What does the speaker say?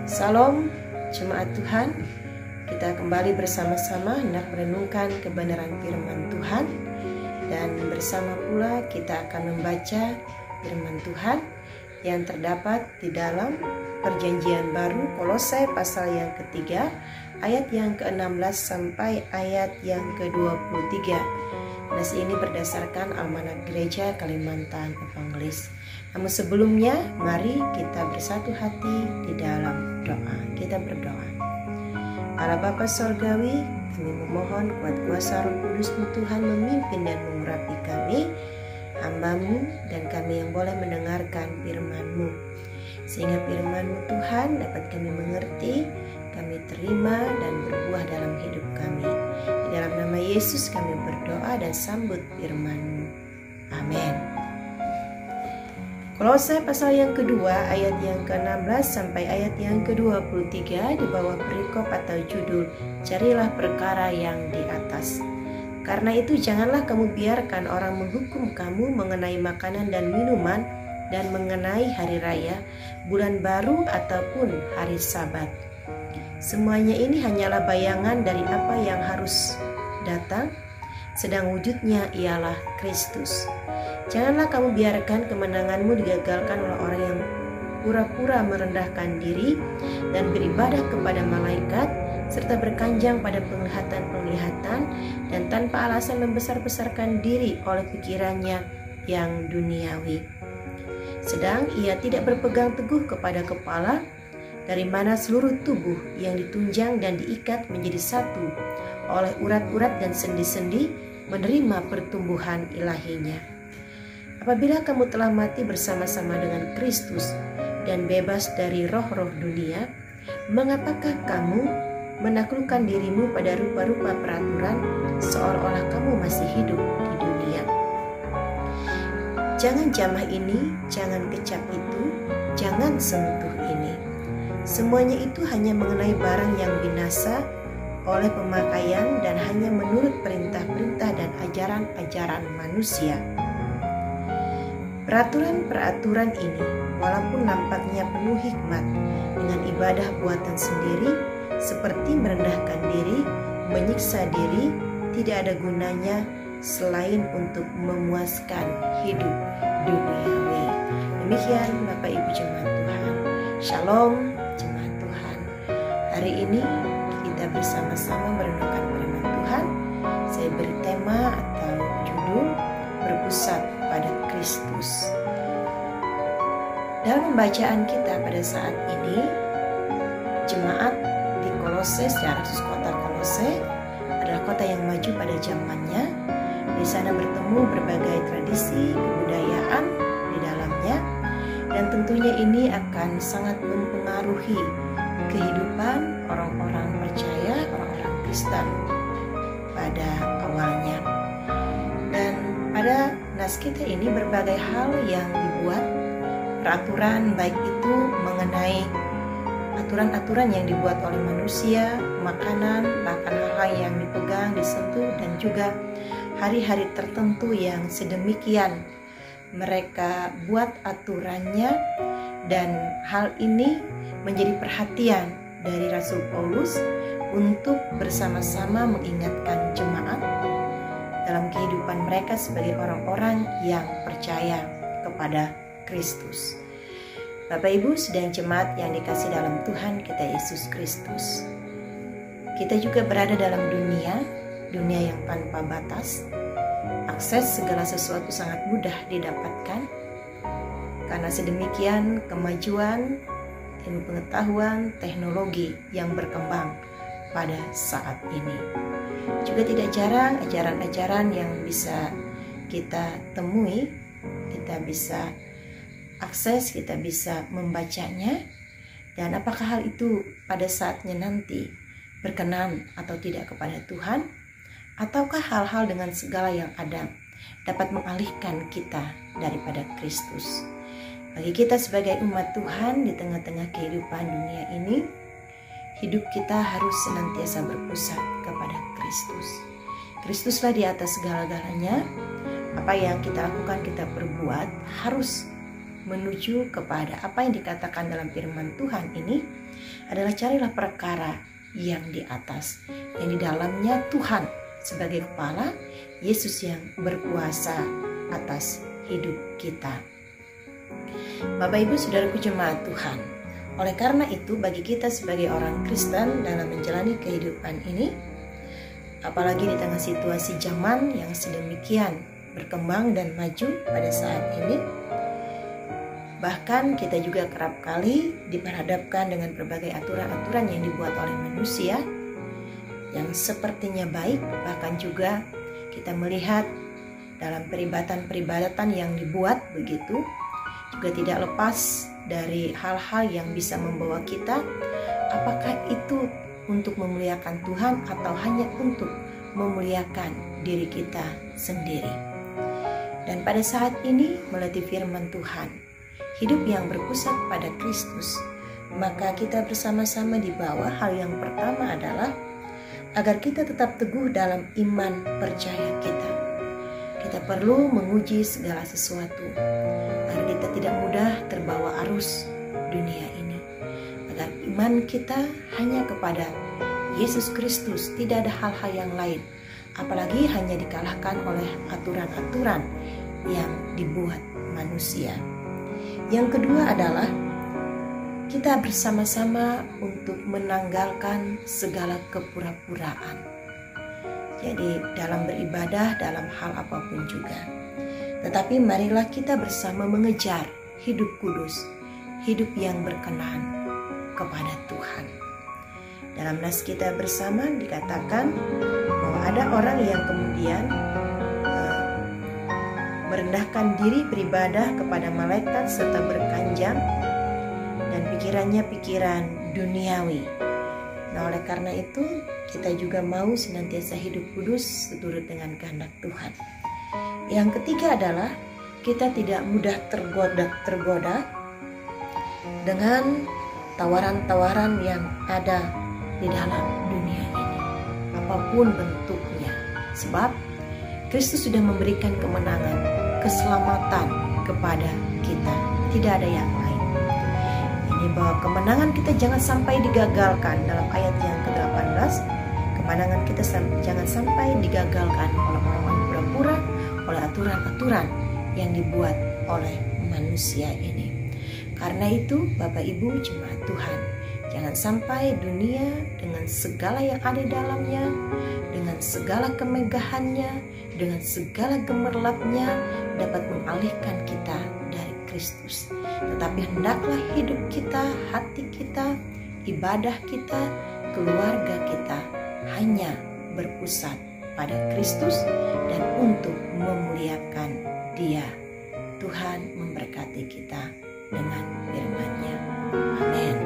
Salam jemaat Tuhan. Kita kembali bersama-sama hendak merenungkan kebenaran firman Tuhan. Dan bersama pula kita akan membaca firman Tuhan yang terdapat di dalam Perjanjian Baru Kolose pasal yang ketiga ayat yang ke-16 sampai ayat yang ke-23. Nas ini berdasarkan Almanak Gereja Kalimantan Evangelis. Namun sebelumnya, mari kita bersatu hati di dalam doa. Kita berdoa. Allah Bapa Sorgawi, kami memohon kuat kuasa Roh Kudus-Mu Tuhan memimpin dan mengurapi kami, hamba-Mu dan kami yang boleh mendengarkan firman-Mu. Sehingga firman-Mu Tuhan dapat kami mengerti, kami terima dan berbuah dalam hidup kami. Di dalam nama Yesus kami berdoa dan sambut firman-Mu. Amin. Kolose pasal yang kedua ayat yang ke-16 sampai ayat yang ke-23 di bawah perikop atau judul Carilah perkara yang di atas. Karena itu janganlah kamu biarkan orang menghukum kamu mengenai makanan dan minuman dan mengenai hari raya, bulan baru ataupun hari Sabat. Semuanya ini hanyalah bayangan dari apa yang harus datang, sedang wujudnya ialah Kristus. Janganlah kamu biarkan kemenanganmu digagalkan oleh orang yang pura-pura merendahkan diri dan beribadah kepada malaikat, serta berkanjang pada penglihatan-penglihatan dan tanpa alasan membesar-besarkan diri oleh pikirannya yang duniawi. Sedang ia tidak berpegang teguh kepada kepala, dari mana seluruh tubuh yang ditunjang dan diikat menjadi satu oleh urat-urat dan sendi-sendi menerima pertumbuhan ilahinya. Apabila kamu telah mati bersama-sama dengan Kristus dan bebas dari roh-roh dunia, mengapakah kamu menaklukkan dirimu pada rupa-rupa peraturan seolah-olah kamu masih hidup di dunia? Jangan jamah ini, jangan kecap itu, jangan sentuh ini. Semuanya itu hanya mengenai barang yang binasa oleh pemakaian dan hanya menurut perintah-perintah dan ajaran-ajaran manusia. Peraturan-peraturan ini, walaupun nampaknya penuh hikmat, dengan ibadah buatan sendiri, seperti merendahkan diri, menyiksa diri, tidak ada gunanya selain untuk memuaskan hidup duniawi. Demikian Bapak Ibu Jemaat Tuhan. Shalom Jemaat Tuhan. Hari ini kita bersama-sama merenungkan firman Tuhan. Saya beri tema atau judul berpusat pada Kristus. Dalam pembacaan kita pada saat ini, jemaat di Kolose, secara khusus kota Kolose, adalah kota yang maju pada zamannya. Di sana bertemu berbagai tradisi, kebudayaan di dalamnya, dan tentunya ini akan sangat mempengaruhi kehidupan orang-orang percaya, orang-orang Kristen pada awalnya. Dan pada nas kita ini berbagai hal yang dibuat, peraturan baik itu mengenai aturan-aturan yang dibuat oleh manusia, makanan, bahkan hal-hal yang dipegang, disentuh, dan juga hari-hari tertentu yang sedemikian mereka buat aturannya. Dan hal ini menjadi perhatian dari Rasul Paulus untuk bersama-sama mengingatkan jemaat dalam kehidupan mereka sebagai orang-orang yang percaya kepada Kristus. Bapak Ibu sedang jemaat yang dikasih dalam Tuhan kita Yesus Kristus. Kita juga berada dalam dunia yang tanpa batas. Akses segala sesuatu sangat mudah didapatkan. Karena sedemikian kemajuan ilmu pengetahuan, teknologi yang berkembang pada saat ini. Juga tidak jarang ajaran-ajaran yang bisa kita temui, kita bisa akses, kita bisa membacanya. Dan apakah hal itu pada saatnya nanti berkenan atau tidak kepada Tuhan? Ataukah hal-hal dengan segala yang ada dapat mengalihkan kita daripada Kristus? Bagi kita sebagai umat Tuhan di tengah-tengah kehidupan dunia ini, hidup kita harus senantiasa berpusat kepada Kristus. Kristuslah di atas segala-galanya. Apa yang kita lakukan, kita perbuat harus menuju kepada apa yang dikatakan dalam firman Tuhan ini adalah carilah perkara yang di atas, yang di dalamnya Tuhan sebagai kepala, Yesus yang berkuasa atas hidup kita. Bapak Ibu Saudaraku jemaat Tuhan, oleh karena itu bagi kita sebagai orang Kristen dalam menjalani kehidupan ini, apalagi di tengah situasi zaman yang sedemikian berkembang dan maju pada saat ini, bahkan kita juga kerap kali diperhadapkan dengan berbagai aturan-aturan yang dibuat oleh manusia yang sepertinya baik, bahkan juga kita melihat dalam peribadatan-peribadatan yang dibuat begitu juga tidak lepas dari hal-hal yang bisa membawa kita, apakah itu untuk memuliakan Tuhan atau hanya untuk memuliakan diri kita sendiri. Dan pada saat ini melalui firman Tuhan, hidup yang berpusat pada Kristus, maka kita bersama-sama di bawah hal yang pertama adalah agar kita tetap teguh dalam iman percaya kita. Kita perlu menguji segala sesuatu agar kita tidak mudah terbawa arus dunia ini, agar iman kita hanya kepada Yesus Kristus, tidak ada hal-hal yang lain, apalagi hanya dikalahkan oleh aturan-aturan yang dibuat manusia. Yang kedua adalah kita bersama-sama untuk menanggalkan segala kepura-puraan. Jadi dalam beribadah, dalam hal apapun juga. Tetapi marilah kita bersama mengejar hidup kudus, hidup yang berkenan kepada Tuhan. Dalam nas kita bersama dikatakan bahwa ada orang yang kemudian merendahkan diri beribadah kepada malaikat serta berkanjang dan pikirannya pikiran duniawi. Nah, oleh karena itu kita juga mau senantiasa hidup kudus seturut dengan kehendak Tuhan. Yang ketiga adalah kita tidak mudah tergoda dengan tawaran-tawaran yang ada di dalam dunia ini, apapun bentuknya. Sebab Kristus sudah memberikan kemenangan, keselamatan kepada kita. Tidak ada yang lain. Ini bahwa kemenangan kita jangan sampai digagalkan. Dalam ayat yang ke-18, kemenangan kita jangan sampai digagalkan oleh orang-orang pura-pura, oleh aturan-aturan yang dibuat oleh manusia ini. Karena itu Bapak Ibu jemaat Tuhan, jangan sampai dunia dengan segala yang ada di dalamnya, dengan segala kemegahannya, dengan segala gemerlapnya dapat mengalihkan kita dari Kristus. Tetapi hendaklah hidup kita, hati kita, ibadah kita, keluarga kita hanya berpusat pada Kristus dan untuk memuliakan Dia. Tuhan memberkati kita dengan firman-Nya. Amin.